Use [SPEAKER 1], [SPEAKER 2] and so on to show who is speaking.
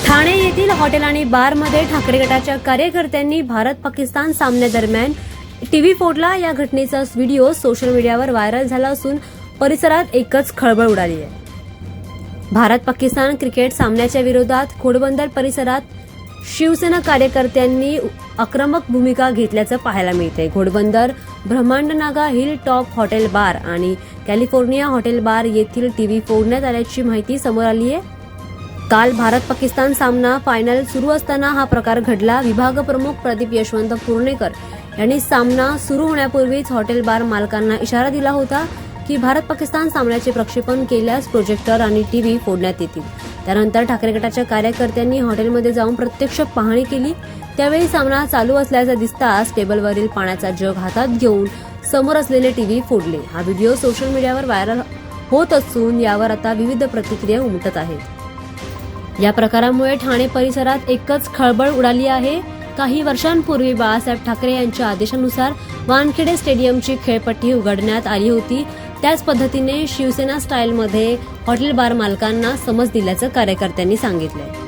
[SPEAKER 1] ठाणे येथील हॉटेल आणि बारमध्ये ठाकरे गटाच्या कार्यकर्त्यांनी भारत पाकिस्तान सामन्यादरम्यान टीव्ही फोडला। या घटनेचा व्हिडिओ सोशल मीडियावर व्हायरल झाला असून परिसरात एकच खळबळ उडाली आहे। भारत पाकिस्तान क्रिकेट सामन्याच्या विरोधात घोडबंदर परिसरात शिवसेना कार्यकर्त्यांनी आक्रमक भूमिका घेतल्याचं पाहायला मिळतंय। घोडबंदर, ब्रह्मांडनागा, हिल टॉप हॉटेल बार आणि कॅलिफोर्निया हॉटेल बार येथील टीव्ही फोडण्यात आल्याची माहिती समोर आली आहे। काल भारत पाकिस्तान सामना फायनल सुरू असताना हा प्रकार घडला। विभाग प्रमुख प्रदीप यशवंत पूर्णेकर यांनी सामना सुरू होण्यापूर्वीच हॉटेल बार मालकांना इशारा दिला होता की भारत पाकिस्तान सामन्याचे प्रक्षेपण केल्यास प्रोजेक्टर आणि टीव्ही फोडण्यात येतील। त्यानंतर ठाकरे गटाच्या कार्यकर्त्यांनी हॉटेलमध्ये जाऊन प्रत्यक्ष पाहणी केली। त्यावेळी सामना चालू असल्याचं दिसताच टेबलवरील पाण्याचा जग हातात घेऊन समोर असलेले टीव्ही फोडले। हा व्हिडिओ सोशल मीडियावर व्हायरल होत असून यावर आता विविध प्रतिक्रिया उमटत आहेत। या प्रकारामुळे ठाणे परिसरात एकच खळबळ उडाली आहे। काही वर्षांपूर्वी बाळासाहेब ठाकरे यांच्या आदेशानुसार वानखेडे स्टेडियमची खेळपट्टी उघडण्यात आली होती। त्याच पद्धतीने शिवसेना स्टाईलमध्ये हॉटेल बार मालकांना समज दिल्याचं कार्यकर्त्यांनी सांगितलंय।